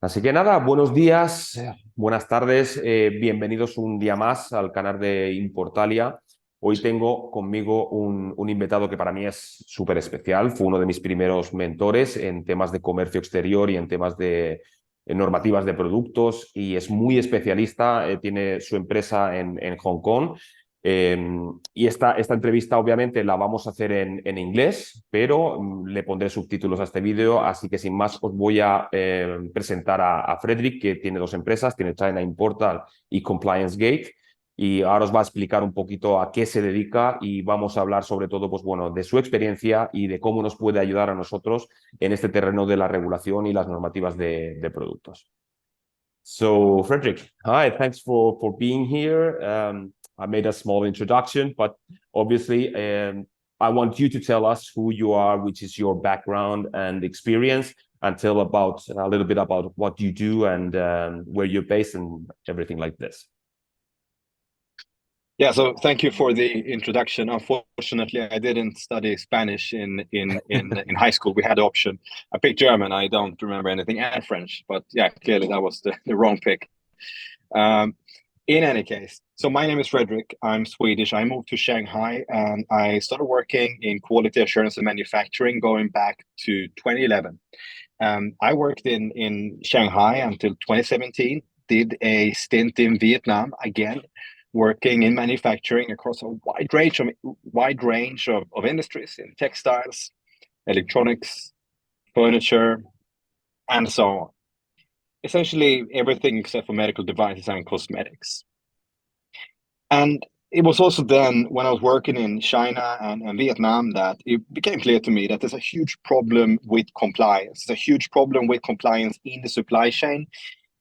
Así que nada, buenos días, buenas tardes, bienvenidos un día más al canal de Importalia. Hoy tengo conmigo un invitado que para mí es súper especial. Fue uno de mis primeros mentores en temas de comercio exterior y en temas de normativas de productos y es muy especialista. Tiene su empresa en Hong Kong. Y esta entrevista obviamente la vamos a hacer en inglés, pero le pondré subtítulos a este vídeo, así que sin más os voy a presentar a Fredrik, que tiene dos empresas, tiene China Importal y Compliance Gate, y ahora os va a explicar un poquito a qué se dedica y vamos a hablar sobre todo pues, bueno, de su experiencia y de cómo nos puede ayudar a nosotros en este terreno de la regulación y las normativas de productos. So, Fredrik, hi, thanks for being here. I made a small introduction, but obviously, I want you to tell us who you are, which is your background and experience, and tell about a little bit about what you do and where you're based and everything like this. Yeah, so thank you for the introduction. Unfortunately, I didn't study Spanish in high school. We had the option. I picked German. I don't remember anything, and French. But yeah, clearly that was the wrong pick. In any case, so my name is Fredrik. I'm Swedish. I moved to Shanghai and I started working in quality assurance and manufacturing going back to 2011. I worked in Shanghai until 2017. Did a stint in Vietnam again, working in manufacturing across a wide range of industries in textiles, electronics, furniture, and so on. Essentially everything except for medical devices and cosmetics. And it was also then when I was working in China and Vietnam that it became clear to me that there's a huge problem with compliance. There's a huge problem with compliance in the supply chain,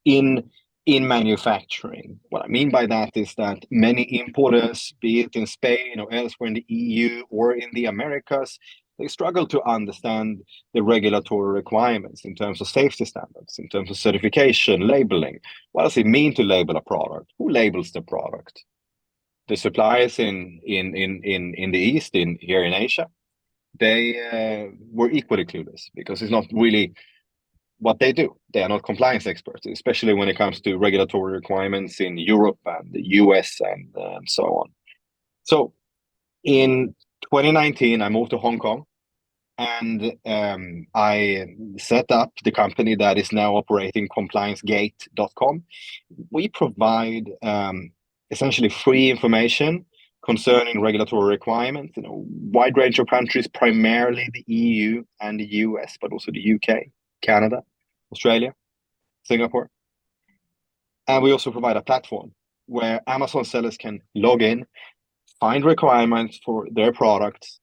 in manufacturing. What I mean by that is that many importers, be it in Spain or elsewhere in the EU or in the Americas, they struggle to understand the regulatory requirements in terms of safety standards, in terms of certification, labeling. What does it mean to label a product? Who labels the product? The suppliers in the East, here in Asia, they were equally clueless because it's not really what they do. They are not compliance experts, especially when it comes to regulatory requirements in Europe and the US and so on. So in 2019, I moved to Hong Kong and I set up the company that is now operating ComplianceGate.com. We provide essentially free information concerning regulatory requirements in a wide range of countries, primarily the EU and the US, but also the UK, Canada, Australia, Singapore. And we also provide a platform where Amazon sellers can log in, find requirements for their products,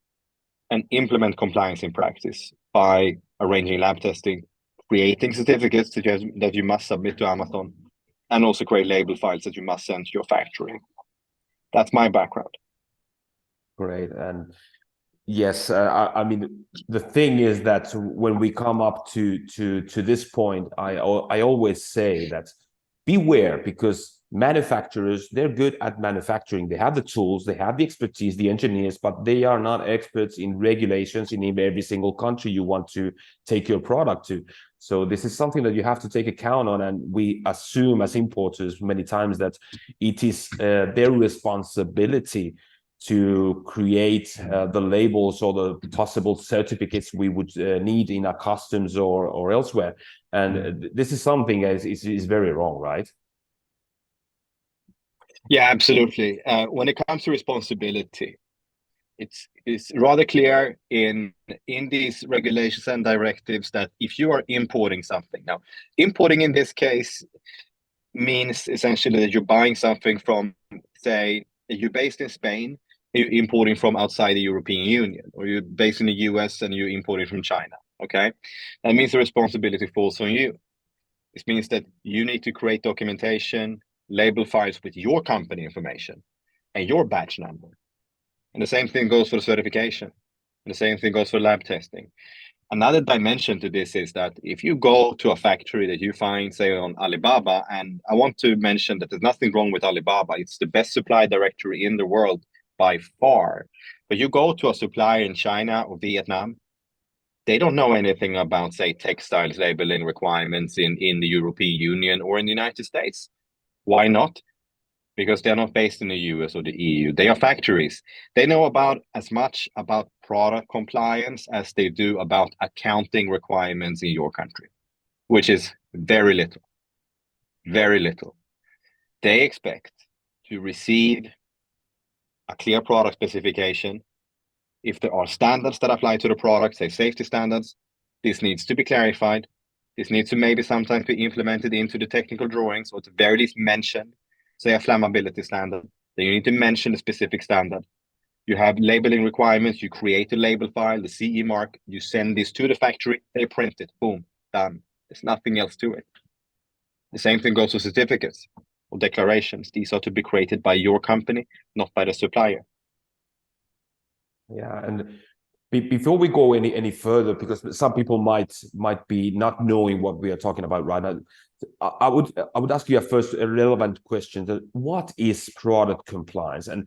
and implement compliance in practice by arranging lab testing, creating certificates that you must submit to Amazon, and also create label files that you must send to your factory. That's my background. Great. And yes, I mean, the thing is that when we come up to this point, I always say that beware, because manufacturers, they're good at manufacturing. They have the tools, they have the expertise, the engineers, but they are not experts in regulations in every single country you want to take your product to. So this is something that you have to take account on, and we assume as importers many times that it is their responsibility to create the labels or the possible certificates we would need in our customs or elsewhere. And this is something that is very wrong, right? Yeah, absolutely. When it comes to responsibility, it's rather clear in these regulations and directives that if you are importing something, now importing in this case means essentially that you're buying something from, say, you're based in Spain, you're importing from outside the European Union, or you're based in the US and you're importing from China. Okay, that means the responsibility falls on you. This means that you need to create documentation, label files with your company information and your batch number. And the same thing goes for certification. And the same thing goes for lab testing. Another dimension to this is that if you go to a factory that you find, say, on Alibaba, and I want to mention that there's nothing wrong with Alibaba. It's the best supply directory in the world by far. But you go to a supplier in China or Vietnam, They don't know anything about, say, textiles labeling requirements in the European Union or in the United States. Why not? Because they're not based in the US or the EU. They are factories. They know about as much about product compliance as they do about accounting requirements in your country, which is very little. Very little. They expect to receive a clear product specification. If there are standards that apply to the product, say safety standards, this needs to be clarified. This needs to maybe sometimes be implemented into the technical drawings, or at the very least mentioned, say a flammability standard. Then you need to mention a specific standard. You have labeling requirements, you create a label file, the CE mark, you send this to the factory, they print it, boom, done. There's nothing else to it. The same thing goes for certificates or declarations. These are to be created by your company, not by the supplier. Yeah, and before we go any further, because some people might be not knowing what we are talking about right now, I would ask you a first relevant question: that what is product compliance, and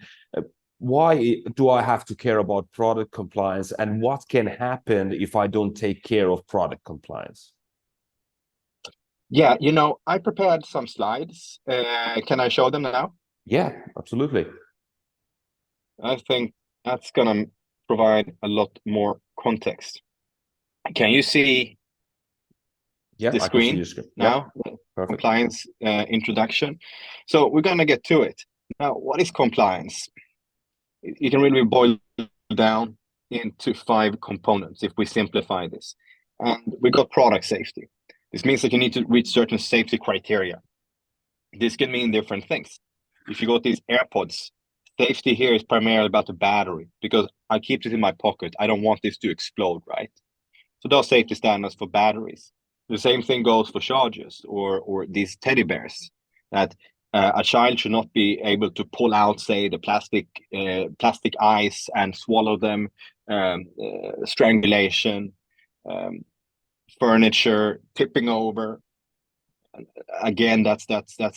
why do I have to care about product compliance, and what can happen if I don't take care of product compliance? Yeah, I prepared some slides. Can I show them now? Yeah, absolutely. I think that's gonna provide a lot more context. Can you see the screen? I can see your screen now? Yeah. Perfect. Compliance introduction. So we're gonna get to it. Now, what is compliance? You can really boil down into 5 components if we simplify this. And we got product safety. This means that you need to reach certain safety criteria. This can mean different things. If you got these AirPods, safety here is primarily about the battery, because I keep it in my pocket. I don't want this to explode, right? So those safety standards for batteries. The same thing goes for chargers or these teddy bears, that a child should not be able to pull out, say, the plastic eyes and swallow them, strangulation, furniture tipping over. Again, that's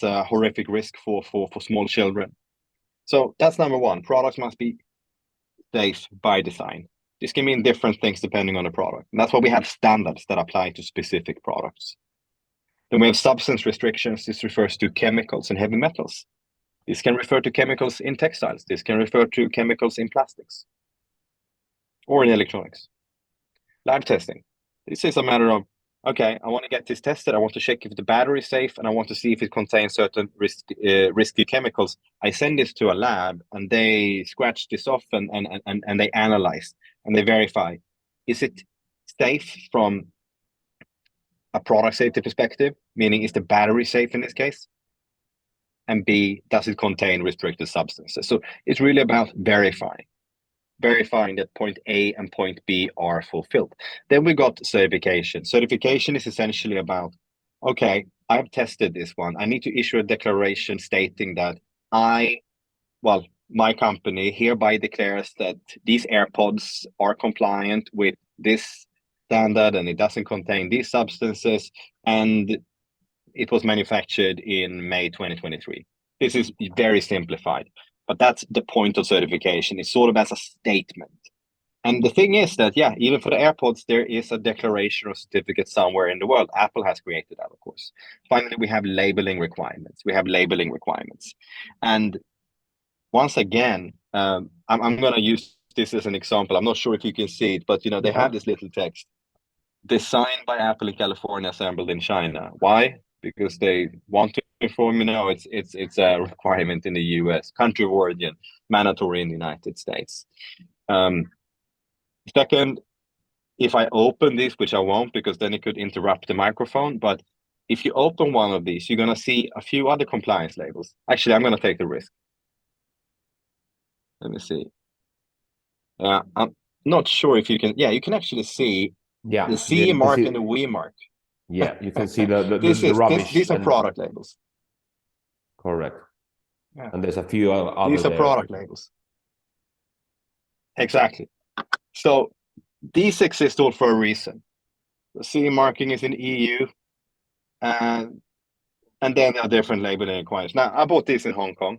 a horrific risk for small children. So that's number 1. Products must be safe by design. This can mean different things depending on the product. And that's why we have standards that apply to specific products. Then we have substance restrictions. This refers to chemicals and heavy metals. This can refer to chemicals in textiles. This can refer to chemicals in plastics or in electronics. Lab testing. This is a matter of, okay, I want to get this tested. I want to check if the battery is safe, and I want to see if it contains certain risky chemicals. I send this to a lab, and they scratch this off and they analyze and they verify. Is it safe from a product safety perspective? Meaning, is the battery safe in this case? And B, does it contain restricted substances? So it's really about verifying that point A and point B are fulfilled. Then we got certification. Certification is essentially about, okay, I've tested this one. I need to issue a declaration stating that my company hereby declares that these AirPods are compliant with this standard and it doesn't contain these substances, and it was manufactured in May 2023. This is very simplified. But that's the point of certification. It's sort of as a statement. And the thing is that, yeah, even for the AirPods, there is a declaration or certificate somewhere in the world. Apple has created that, of course. Finally, we have labeling requirements. And once again, I'm going to use this as an example. I'm not sure if you can see it, but they have this little text. Designed by Apple in California, assembled in China. Why? Because they want to inform it's a requirement in the US, country of origin, mandatory in the United States. Second, if I open this, which I won't because then it could interrupt the microphone, but if you open one of these, you're going to see a few other compliance labels. Actually, I'm going to take the risk. Let me see. I'm not sure if you can. Yeah, you can actually see the CE mark and the WE mark. Yeah, you can see the rubbish. These are product labels. Correct. Yeah. And there's a few other. These are product labels. Exactly. So these exist all for a reason. The CE marking is in EU, and then there are different labeling requirements. Now, I bought this in Hong Kong,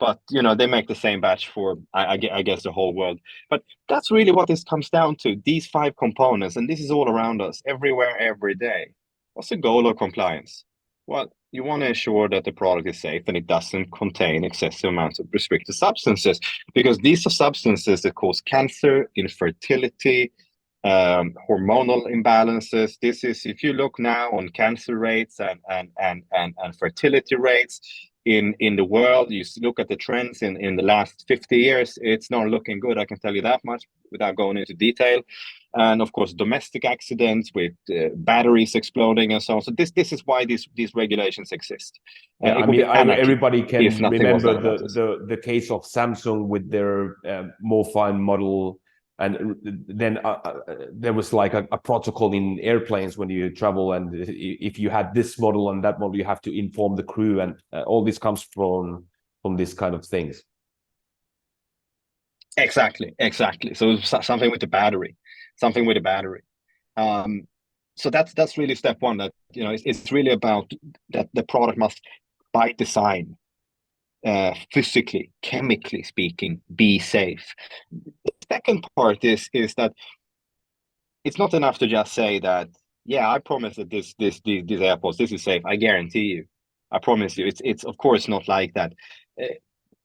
but they make the same batch for I guess the whole world. But that's really what this comes down to, these 5 components, and this is all around us, everywhere, every day. What's the goal of compliance? Well, you want to ensure that the product is safe and it doesn't contain excessive amounts of restricted substances, because these are substances that cause cancer, infertility, hormonal imbalances. This is, if you look now on cancer rates and fertility rates in the world, you look at the trends in the last 50 years, it's not looking good, I can tell you that much without going into detail. And of course, domestic accidents with batteries exploding and so on. So this is why these regulations exist. Yeah, I mean, everybody can remember the case of Samsung with their MoFine model. And then there was like a protocol in airplanes when you travel, and if you had this model and that model, you have to inform the crew, and all this comes from these kind of things. Exactly. So something with the battery. So that's really step one. That it's really about that the product must, by design, physically, chemically speaking, be safe. The second part is that it's not enough to just say that, yeah, I promise that these AirPods, this is safe. I guarantee you. I promise you. It's of course not like that.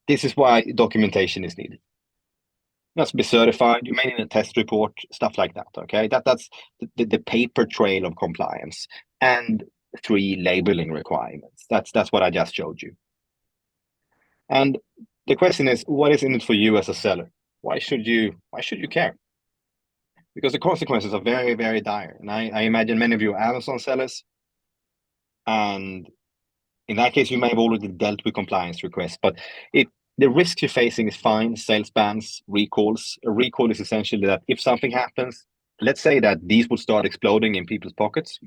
This is why documentation is needed. It must be certified. You may need a test report, stuff like that. Okay, that's the paper trail of compliance, and 3 labeling requirements. That's what I just showed you. And the question is, what is in it for you as a seller? Why should you care? Because the consequences are very, very dire. And I imagine many of you are Amazon sellers. And in that case, you may have already dealt with compliance requests, but the risk you're facing is fines, sales bans, recalls. A recall is essentially that if something happens, let's say that these would start exploding in people's pockets,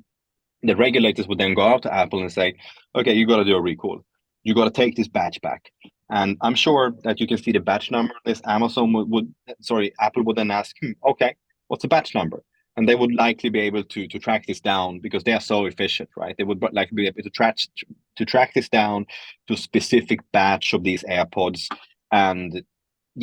the regulators would then go out to Apple and say, okay, you got to do a recall. You got to take this batch back. And I'm sure that you can see the batch number. This Apple would then ask, okay, what's the batch number? And they would likely be able to track this down because they are so efficient, right? They would likely be able to track this down to a specific batch of these AirPods, and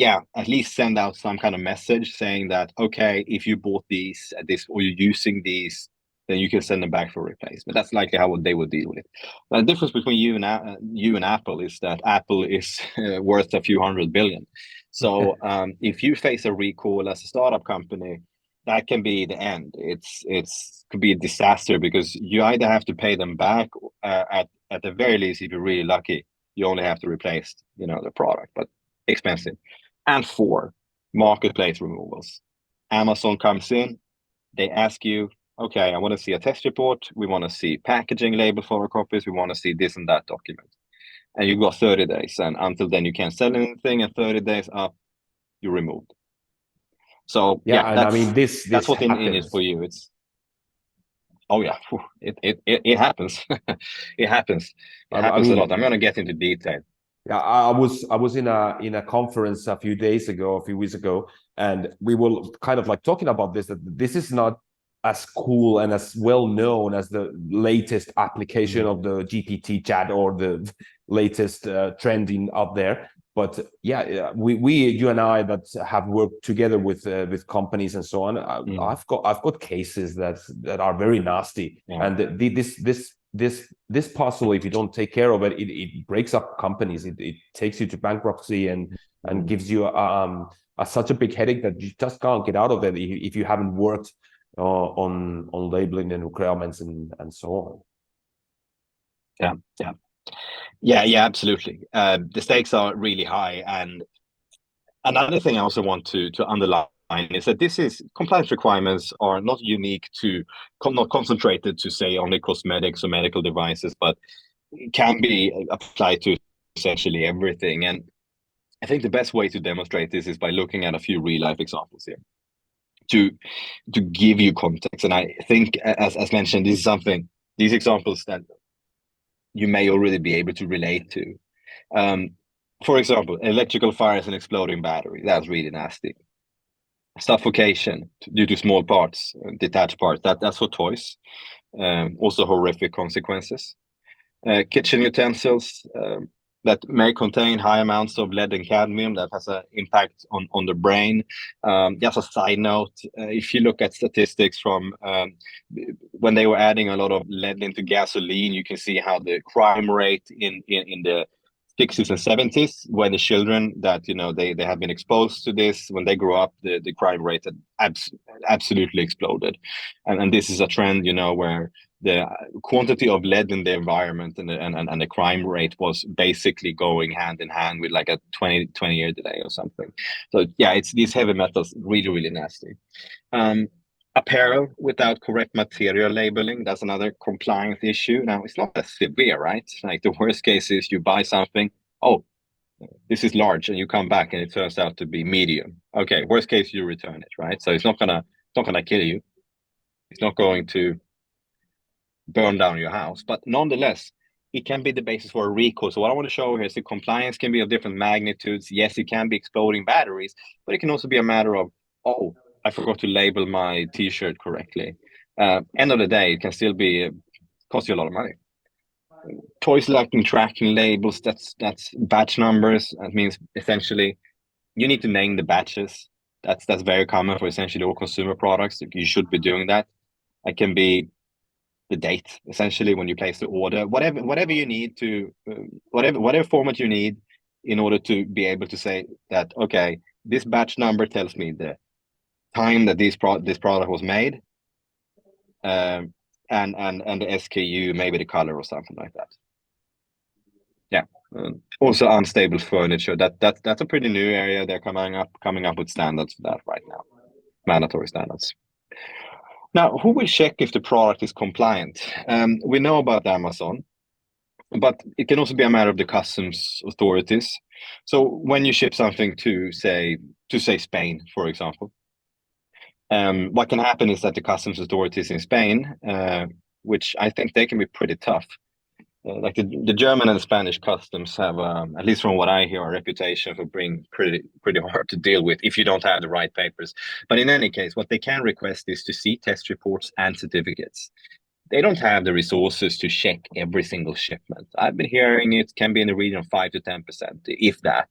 at least send out some kind of message saying that, okay, if you bought these at this or you're using these, then you can send them back for replacement. That's likely how they would deal with it. The difference between you and Apple is that Apple is worth a few $100 billion. So if you face a recall as a startup company, that can be the end. It's could be a disaster because you either have to pay them back, at the very least, if you're really lucky, you only have to replace the product, but expensive. And 4, marketplace removals. Amazon comes in, they ask you, okay, I want to see a test report. We want to see packaging label photocopies. We want to see this and that document. And you got 30 days, and until then you can't sell anything. And 30 days up, you're removed. So I mean, that's what in it for you. It's it happens. It happens. It happens a lot. I'm going to get into detail. Yeah, I was in a conference a few weeks ago, and we were kind of like talking about this, that this is not as cool and as well known as the latest application of the GPT chat or the latest trending up there. But you and I that have worked together with companies and so on, I've got cases that are very nasty, and this puzzle, if you don't take care of it, it breaks up companies. It takes you to bankruptcy and gives you such a big headache that you just can't get out of it if you haven't worked on labeling and requirements and so on. Yeah, absolutely. The stakes are really high. And another thing I also want to underline is that compliance requirements are not unique to, not concentrated to say only cosmetics or medical devices, but can be applied to essentially everything. And I think the best way to demonstrate this is by looking at a few real life examples here to give you context. And I think, as mentioned, these examples that you may already be able to relate to. For example, electrical fires and exploding battery. That's really nasty. Suffocation due to small parts, detached parts. That's for toys. Also horrific consequences. Kitchen utensils. that may contain high amounts of lead and cadmium that has an impact on the brain. Just a side note, if you look at statistics from when they were adding a lot of lead into gasoline, you can see how the crime rate in the 60s and 70s, when the children that they have been exposed to this, when they grow up, the crime rate had absolutely exploded. And this is a trend, where the quantity of lead in the environment and the crime rate was basically going hand in hand with like a 20-year delay or something. So yeah, it's these heavy metals, really, really nasty. Apparel without correct material labeling, that's another compliance issue. Now, it's not as severe, right? Like the worst case is you buy something, oh, this is large, and you come back and it turns out to be medium. Okay, worst case, you return it, right? So it's not gonna kill you. It's not going to burn down your house, but nonetheless, it can be the basis for a recall. So what I want to show here is the compliance can be of different magnitudes. Yes, it can be exploding batteries, but it can also be a matter of, oh, I forgot to label my T-shirt correctly. End of the day, it can still be cost you a lot of money. Toys lacking tracking labels, that's batch numbers. That means essentially you need to name the batches. That's very common for essentially all consumer products. You should be doing that. It can be the date, essentially, when you place the order, whatever you need to, whatever format you need in order to be able to say that, okay, this batch number tells me the time that this product was made, and the SKU, maybe the color or something like that. Yeah. Also unstable furniture. That's a pretty new area. They're coming up with standards for that right now, mandatory standards. Now, who will check if the product is compliant? We know about Amazon, but it can also be a matter of the customs authorities. So when you ship something to say Spain, for example, what can happen is that the customs authorities in Spain, which I think they can be pretty tough, like the German and the Spanish customs have, at least from what I hear, a reputation for being pretty hard to deal with if you don't have the right papers. But in any case, what they can request is to see test reports and certificates. They don't have the resources to check every single shipment. I've been hearing it can be in the region of 5 to 10%, if that.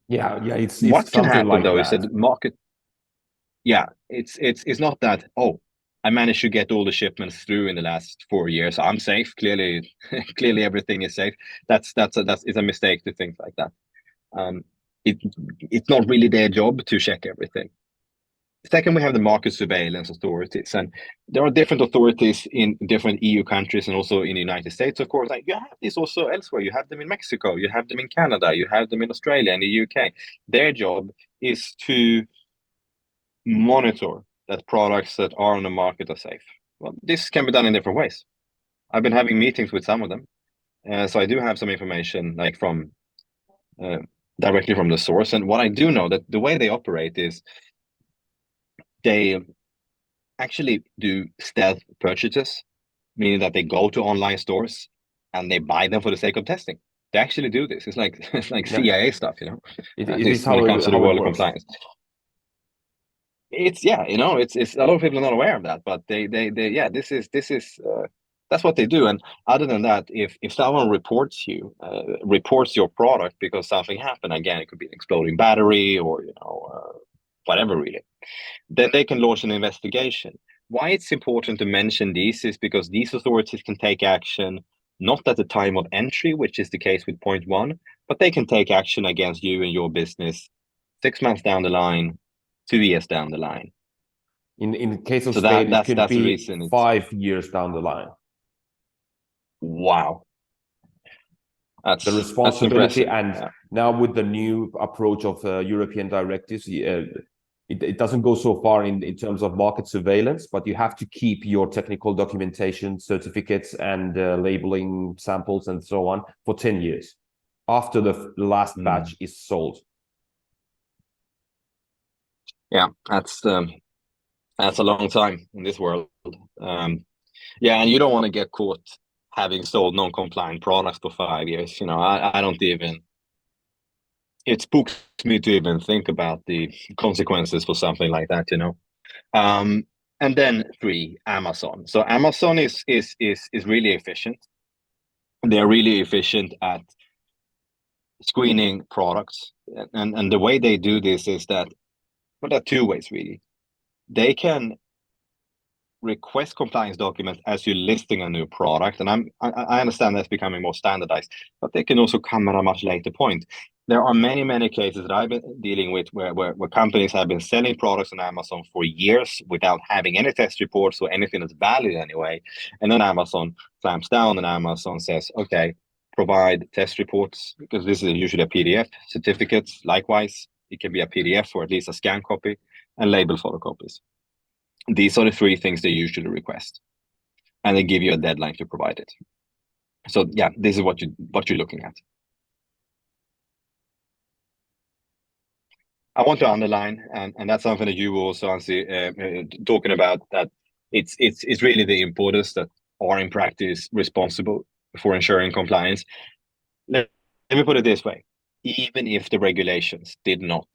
It's What can something happen like though is that. that the market, yeah, it's not that, oh, I managed to get all the shipments through in the last 4 years. I'm safe. Clearly, everything is safe. It's a mistake to think like that. It's not really their job to check everything. Second, we have the market surveillance authorities, and there are different authorities in different EU countries and also in the United States, of course. Like you have this also elsewhere. You have them in Mexico, you have them in Canada, you have them in Australia and the UK. Their job is to monitor that products that are on the market are safe. Well, this can be done in different ways. I've been having meetings with some of them, so I do have some information like from directly from the source. And what I do know that the way they operate is they actually do stealth purchases, meaning that they go to online stores and they buy them for the sake of testing. They actually do this. It's like CIA stuff, It at is least when it comes to the how it world of works. compliance. It's a lot of people are not aware of that, but they this is that's what they do. And other than that, if someone reports your product because something happened, again, it could be an exploding battery or whatever really, then they can launch an investigation. Why it's important to mention these is because these authorities can take action not at the time of entry, which is the case with point one, but they can take action against you and your business 6 months down the line, 2 years down the line. In the case of So Spain, it that's could the be reason. 5 years down the line. Wow. The That's responsibility, impressive. and Yeah. now with the new approach of European directives, it doesn't go so far in terms of market surveillance, but you have to keep your technical documentation, certificates, and labeling samples and so on for 10 years after the last batch is sold. Yeah, that's a long time in this world. Yeah, and you don't want to get caught having sold non-compliant products for 5 years. I don't even. It spooks me to even think about the consequences for something like that. And then 3, Amazon. So Amazon is really efficient. They're really efficient at screening products. And the way they do this is that, well, there are two ways really. They can request compliance documents as you're listing a new product, and I understand that's becoming more standardized, but they can also come at a much later point. There are many cases that I've been dealing with where companies have been selling products on Amazon for years without having any test reports or anything that's valid anyway, and then Amazon clamps down and Amazon says, okay, provide test reports, because this is usually a PDF. Certificates, likewise, it can be a PDF or at least a scan copy, and label photocopies. These are the three things they usually request, and they give you a deadline to provide it. So yeah, this is what you're looking at. I want to underline, and that's something that you also talking about, that it's really the importers that are in practice responsible for ensuring compliance. Let me put it this way: even if the regulations did not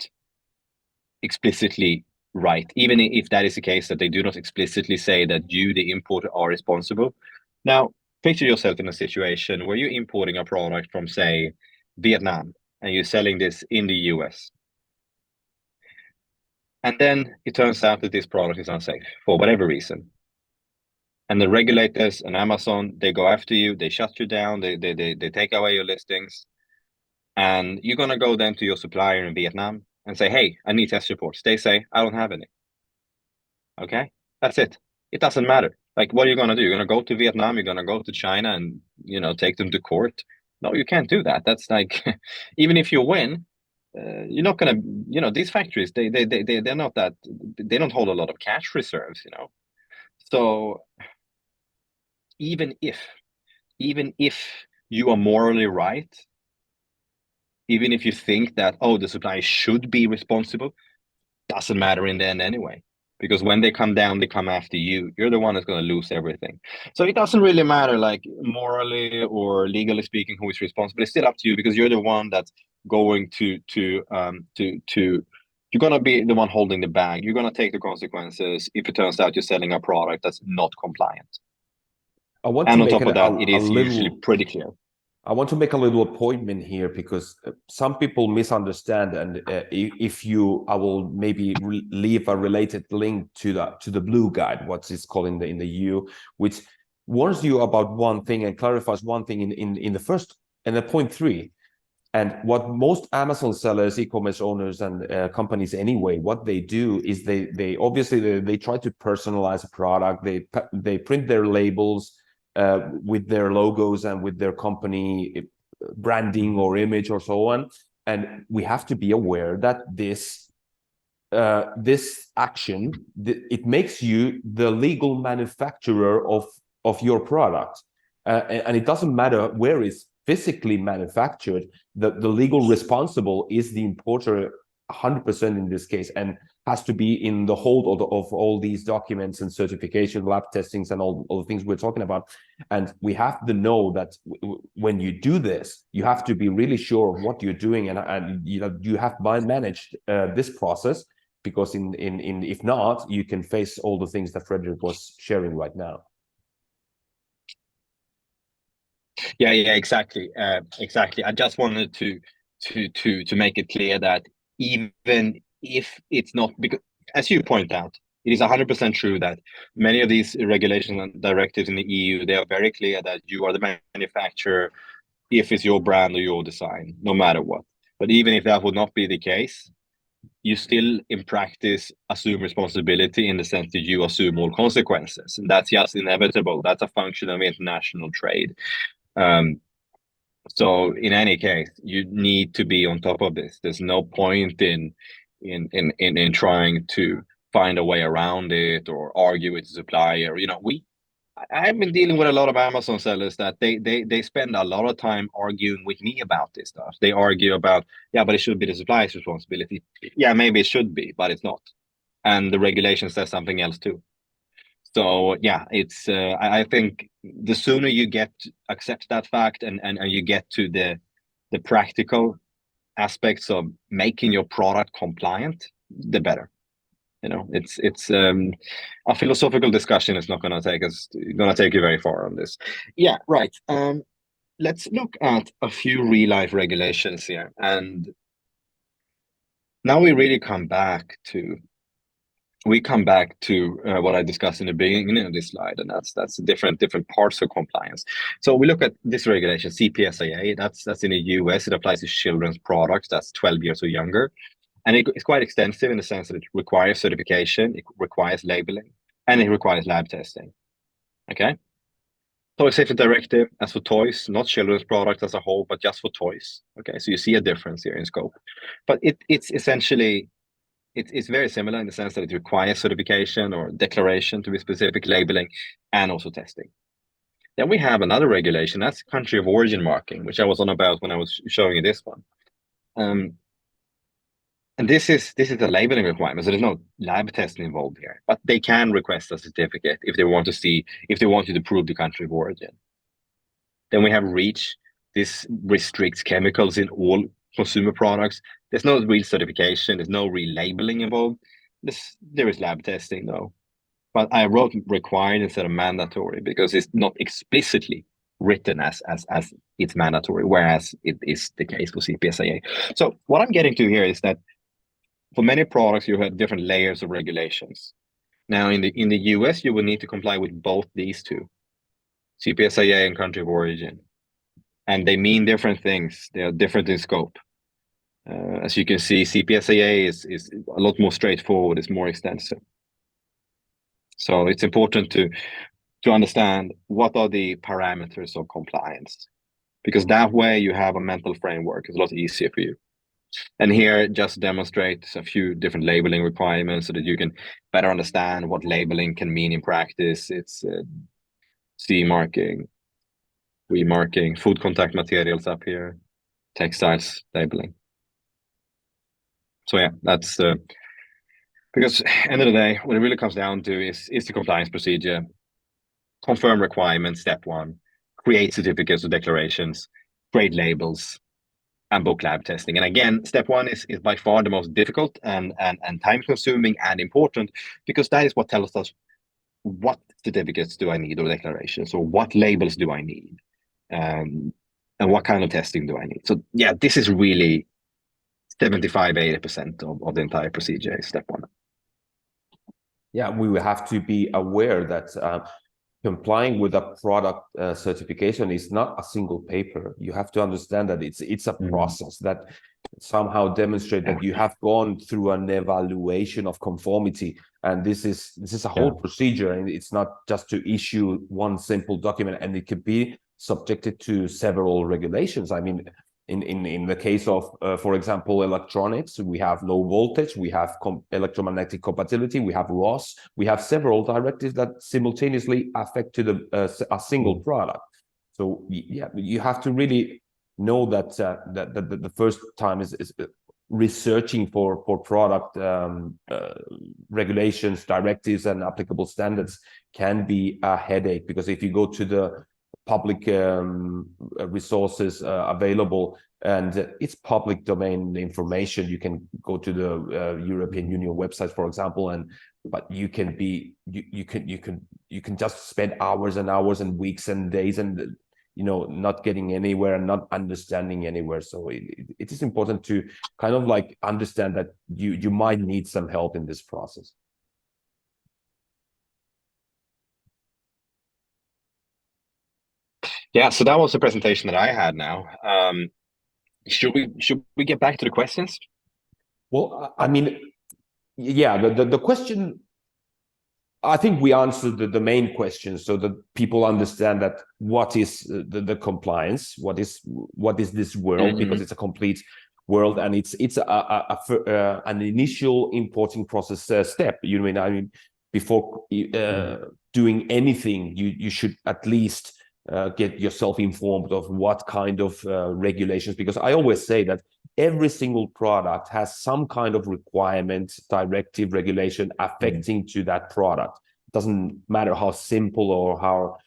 explicitly write, even if that is the case, that they do not explicitly say that you, the importer, are responsible. Now, picture yourself in a situation where you're importing a product from, say, Vietnam, and you're selling this in the US. And then it turns out that this product is unsafe for whatever reason. And the regulators and Amazon, they go after you, they shut you down, they take away your listings. And you're going to go then to your supplier in Vietnam and say, hey, I need test reports. They say, I don't have any. Okay, that's it. It doesn't matter. Like, what are you going to do? You're going to go to Vietnam, you're going to go to China and, take them to court. No, you can't do that. That's like, even if you win, you're not going to, these factories, they're not that, they don't hold a lot of cash reserves, So even if you are morally right, even if you think that, oh, the supplier should be responsible, doesn't matter in the end anyway. Because when they come down, they come after you. You're the one that's going to lose everything. So it doesn't really matter, like, morally or legally speaking, who is responsible. It's still up to you, because you're the one that's going to you're going to be the one holding the bag. You're going to take the consequences if it turns out you're selling a product that's not compliant. I want to And on make top of that, it is usually pretty clear. I want to make a little appointment here, because some people misunderstand, and I will maybe leave a related link to the Blue Guide, what is called in the EU, which warns you about one thing and clarifies one thing in the first and the point 3. And what most Amazon sellers, e-commerce owners, and companies anyway, what they do is they obviously they try to personalize a product. They print their labels with their logos and with their company branding or image or so on. And we have to be aware that this action, it makes you the legal manufacturer of your product. And it doesn't matter where it's physically manufactured. The legal responsible is the importer 100% in this case, and has to be in the hold of all these documents and certification, lab testings, and all the things we're talking about. And we have to know that when you do this, you have to be really sure of what you're doing, and you have managed this process, because in if not, you can face all the things that Fredrik was sharing right now. Yeah, exactly. I just wanted to make it clear that even if it's not, because as you point out, it is 100% true that many of these regulations and directives in the EU, they are very clear that you are the manufacturer if it's your brand or your design, no matter what. But even if that would not be the case, you still in practice assume responsibility, in the sense that you assume all consequences. And that's just inevitable. That's a function of international trade. So in any case, you need to be on top of this. There's no point in trying to find a way around it or argue with the supplier. I've been dealing with a lot of Amazon sellers that they spend a lot of time arguing with me about this stuff. They argue about, yeah, but it should be the supplier's responsibility. Yeah, maybe it should be, but it's not. And the regulation says something else too. So yeah, it's I think the sooner you accept that fact, and you get to the practical aspects of making your product compliant, the better. It's a philosophical discussion is not going to take you very far on this. Yeah, right. let's look at a few real-life regulations here. And now we really come back to what I discussed in the beginning of this slide, and that's different parts of compliance. So we look at this regulation, CPSAA. That's in the US. It applies to children's products. That's 12 years or younger, and it's quite extensive in the sense that it requires certification, it requires labeling, and it requires lab testing. Okay. Toy Safety Directive, as for toys, not children's products as a whole, but just for toys. Okay, so you see a difference here in scope, but it's essentially it's very similar in the sense that it requires certification or declaration, to be specific, labeling, and also testing. Then we have another regulation, that's country of origin marking, which I was on about when I was showing you this one. And this is a labeling requirement, so there's no lab testing involved here, but they can request a certificate if they want you to prove the country of origin. Then we have REACH. This restricts chemicals in all consumer products. There's no real certification, there's no real labeling involved. There is lab testing though, but I wrote required instead of mandatory because it's not explicitly written as it's mandatory, whereas it is the case for CPSAA. So what I'm getting to here is that for many products, you have different layers of regulations. Now, in the US, you will need to comply with both these two, CPSAA and country of origin, and they mean different things. They are different in scope. As you can see, CPSAA is a lot more straightforward. It's more extensive. So it's important to understand what are the parameters of compliance, because that way you have a mental framework. It's a lot easier for you. And here just demonstrates a few different labeling requirements so that you can better understand what labeling can mean in practice. It's CE marking, WE marking, food contact materials up here, textiles labeling. So yeah, that's because end of the day, what it really comes down to is the compliance procedure, confirm requirements, step one, create certificates or declarations, create labels, and book lab testing. And again, step one is by far the most difficult and time consuming and important, because that is what tells us what certificates do I need or declarations, or what labels do I need, and what kind of testing do I need. So yeah, this is really 75-80% of the entire procedure is step one. Yeah, we will have to be aware that complying with a product certification is not a single paper. You have to understand that it's a process that somehow demonstrates that you have gone through an evaluation of conformity, and this is a whole procedure, and it's not just to issue one simple document, and it could be subjected to several regulations. I mean, in the case of, for example, electronics, we have low voltage, we have electromagnetic compatibility, we have ROS, we have several directives that simultaneously affect to a single product. So yeah, you have to really know that the first time is researching for product regulations, directives, and applicable standards can be a headache, because if you go to the public resources available, and it's public domain information, you can go to the European Union website, for example, but you can just spend hours and hours and weeks and days and not getting anywhere and not understanding anywhere. So it is important to kind of like understand that you might need some help in this process. Yeah, so that was the presentation that I had now. Should we get back to the questions? Well, I mean, yeah, the question, I think we answered the main question, so that people understand that what is the compliance, what is this world, because it's a complete world, and it's an initial importing process step. I mean, before doing anything, you should at least get yourself informed of what kind of regulations, because I always say that every single product has some kind of requirement, directive, regulation affecting to that product. It doesn't matter how simple or how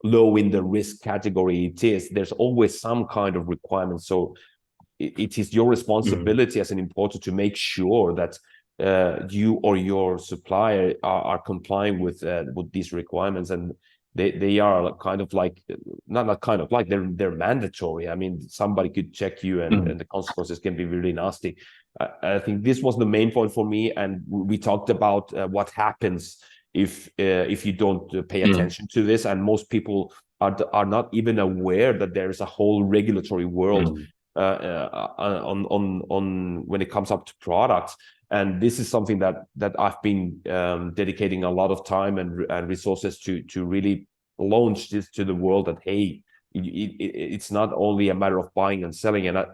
low in the risk category it is, there's always some kind of requirement. So it is your responsibility as an importer to make sure that you or your supplier are complying with these requirements. And they are kind of like, not kind of like, they're mandatory. I mean, somebody could check you, and the consequences can be really nasty. I think this was the main point for me, and we talked about what happens if you don't pay attention to this, and most people are not even aware that there is a whole regulatory world on when it comes up to products. And this is something that I've been dedicating a lot of time and resources to really launch this to the world, that hey, it's not only a matter of buying and selling. And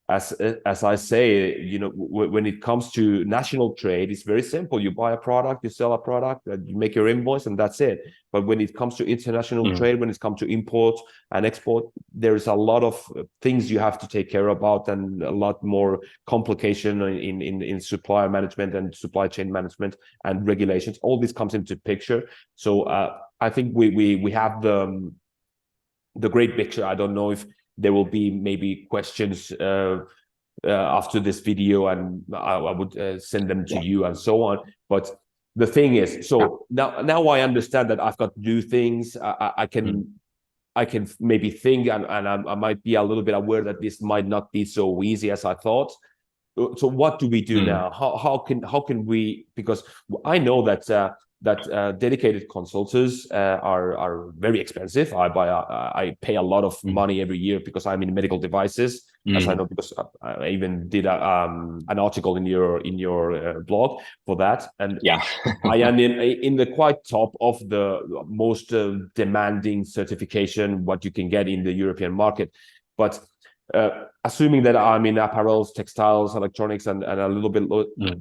as I say, you know, when it comes to national trade, it's very simple. You buy a product, you sell a product, and you make your invoice, and that's it. But when it comes to international trade, when it comes to import and export, there's a lot of things you have to take care about, and a lot more complication in supplier management and supply chain management and regulations. All this comes into picture. So I think we have the great picture. I don't know if there will be maybe questions after this video, and I would send them to you and so on. But the thing is, so now I understand that I've got to do things. I can maybe think, and I might be a little bit aware that this might not be so easy as I thought. So what do we do now? How can we? Because I know that dedicated consultants are very expensive. I pay a lot of money every year because I'm in medical devices, as I know, because I even did an article in your blog for that. And I am in the quite top of the most demanding certification what you can get in the European market. But assuming that I'm in apparels, textiles, electronics, and a little bit,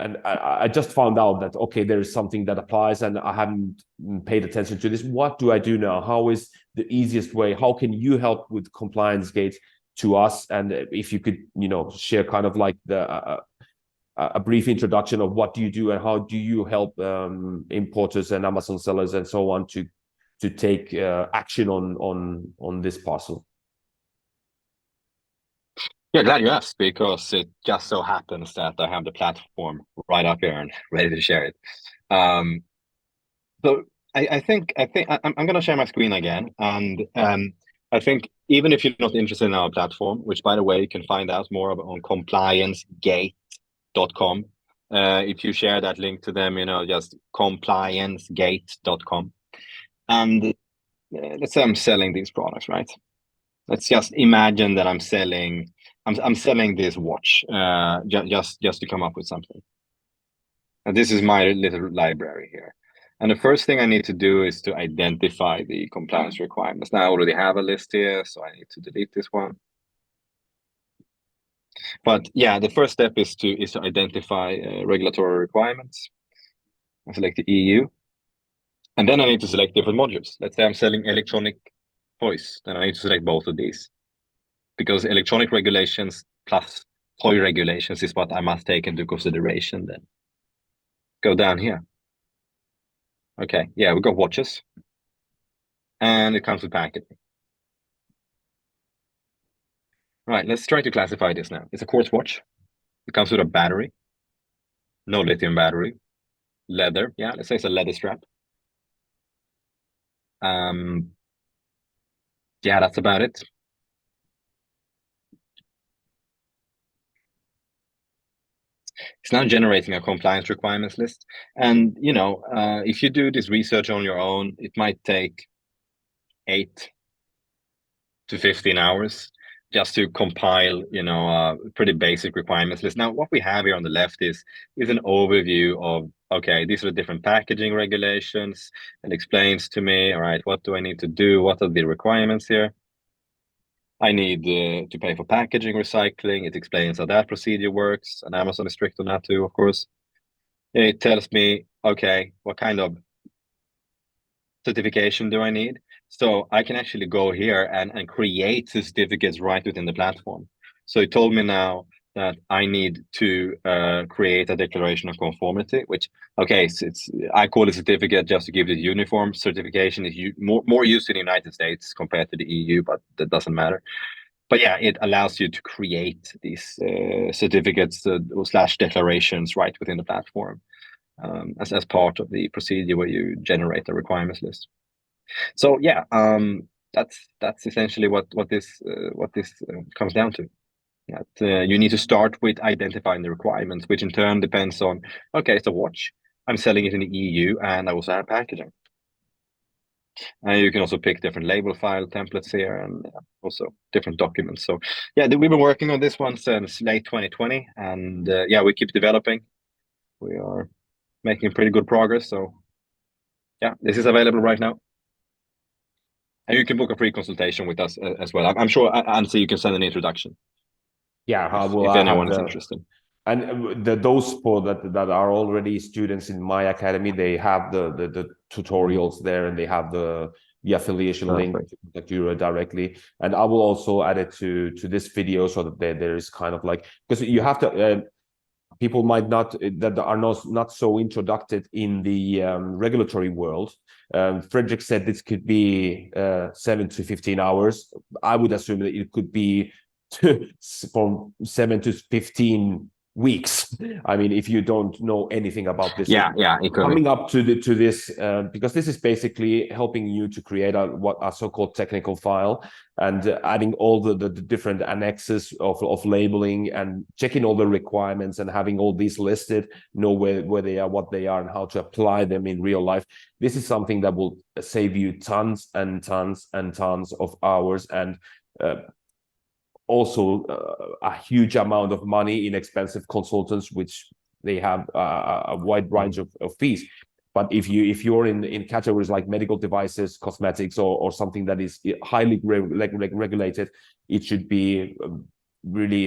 and I just found out that, okay, there is something that applies, and I haven't paid attention to this. What do I do now? How is the easiest way? How can you help with Compliance Gate to us? And if you could, you know, share kind of like a brief introduction of what do you do, and how do you help importers and Amazon sellers and so on to take action on this parcel? Yeah, glad you asked, because it just so happens that I have the platform right up here and ready to share it. So I think I'm going to share my screen again, and I think even if you're not interested in our platform, which by the way you can find out more about on compliancegate.com. If you share that link to them, you know, just compliancegate.com, and let's say I'm selling these products, right? Let's just imagine that I'm selling this watch, just to come up with something. And this is my little library here. And the first thing I need to do is to identify the compliance requirements. Now I already have a list here, so I need to delete this one. But yeah, the first step is to identify regulatory requirements. I select the EU, and then I need to select different modules. Let's say I'm selling electronic toys, then I need to select both of these, because electronic regulations plus toy regulations is what I must take into consideration. Then go down here. Okay, yeah, we got watches, and it comes with packaging. Right, let's try to classify this now. It's a quartz watch. It comes with a battery, no lithium battery, leather. Yeah, let's say it's a leather strap. Yeah, that's about it. It's now generating a compliance requirements list. And, you know, if you do this research on your own, it might take 8 to 15 hours just to compile, you know, a pretty basic requirements list. Now, what we have here on the left is an overview of, okay, these are the different packaging regulations, and explains to me, all right, what do I need to do? What are the requirements here? I need to pay for packaging recycling. It explains how that procedure works, and Amazon is strict on that too, of course. It tells me, okay, what kind of certification do I need? So I can actually go here and create certificates right within the platform. So it told me now that I need to create a declaration of conformity, which, okay, so I call it certificate just to give it uniform. Certification is more used in the United States compared to the EU, but that doesn't matter. But yeah, it allows you to create these certificates / declarations right within the platform as part of the procedure where you generate a requirements list. So yeah, that's essentially what this comes down to. That you need to start with identifying the requirements, which in turn depends on, okay, it's a watch. I'm selling it in the EU, and I also have packaging. And you can also pick different label file templates here, and also different documents. So yeah, we've been working on this one since late 2020, and yeah, we keep developing. We are making pretty good progress. So yeah, this is available right now. And you can book a free consultation with us as well. I'm sure, Ansi, you can send an introduction. Yeah, if anyone is interested. And those that are already students in my academy, they have the tutorials there, and they have the affiliation link to contact you directly. And I will also add it to this video, so that there is kind of like, because you have to. People might not that are not so introduced in the regulatory world. Fredrik said this could be 7 to 15 hours. I would assume that it could be from 7 to 15 weeks. I mean, if you don't know anything about this, yeah, coming up to this, because this is basically helping you to create a so-called technical file, and adding all the different annexes of labeling, and checking all the requirements, and having all these listed, know where they are, what they are, and how to apply them in real life. This is something that will save you tons and tons and tons of hours, and also a huge amount of money in expensive consultants, which they have a wide range of fees. But if you're in categories like medical devices, cosmetics, or something that is highly regulated, it should be really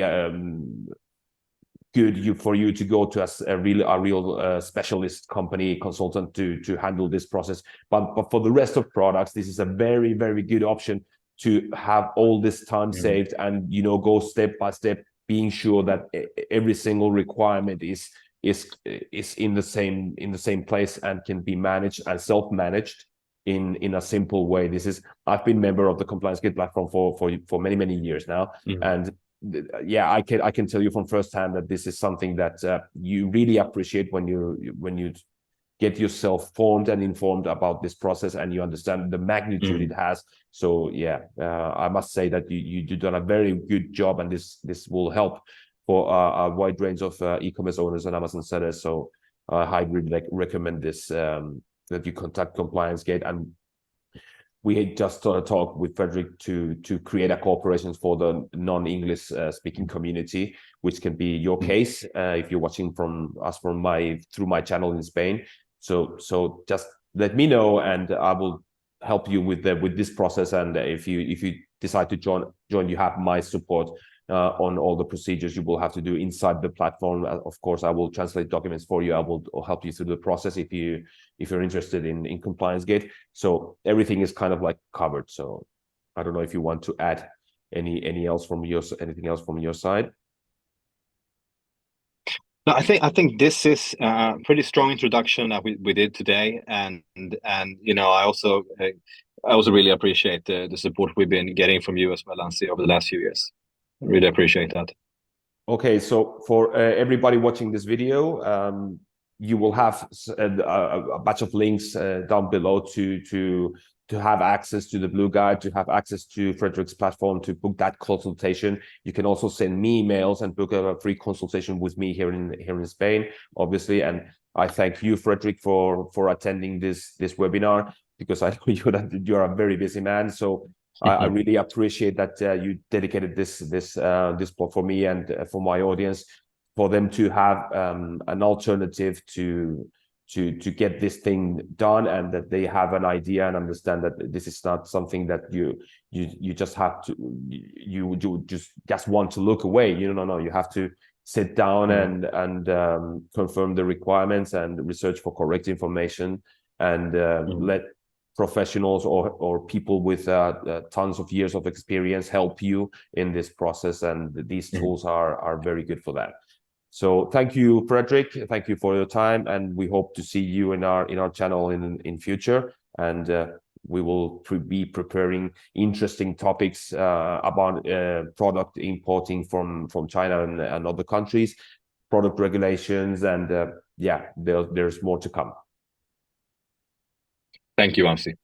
good for you to go to a real specialist company consultant to handle this process. But for the rest of products, this is a very, very good option to have all this time saved, and go step by step, being sure that every single requirement is in the same place, and can be managed and self-managed in a simple way. I've been member of the Compliance Gate platform for many years now, and yeah, I can tell you from firsthand that this is something that you really appreciate when you get yourself formed and informed about this process, and you understand the magnitude it has. So yeah, I must say that you've done a very good job, and this will help for a wide range of e-commerce owners and Amazon sellers. So I highly recommend this, that you contact Compliance Gate. And we just talked with Fredrik to create a cooperation for the non-English speaking community, which can be your case if you're watching through my channel in Spain. So just let me know, and I will help you with this process. And if you decide to join, you have my support on all the procedures you will have to do inside the platform. Of course, I will translate documents for you. I will help you through the process if you're interested in Compliance Gate. So everything is kind of like covered. So I don't know if you want to add anything else from your side. No, I think this is a pretty strong introduction that we did today, and I also really appreciate the support we've been getting from you as well, Ansi, over the last few years. I really appreciate that. Okay, so for everybody watching this video, you will have a batch of links down below to have access to the Blue Guide, to have access to Fredrik's platform, to book that consultation. You can also send me emails and book a free consultation with me here in Spain, obviously. And I thank you, Fredrik, for attending this webinar, because I know you're a very busy man. So I really appreciate that you dedicated this spot for me and for my audience, for them to have an alternative to get this thing done, and that they have an idea and understand that this is not something that you just have to you just want to look away. No, you have to sit down and confirm the requirements and research for correct information, and let professionals or people with tons of years of experience help you in this process, and these tools are very good for that. So thank you, Fredrik. Thank you for your time, and we hope to see you in our channel in future. And we will be preparing interesting topics about product importing from China and other countries, product regulations, and yeah, there's more to come. Thank you, Ansi.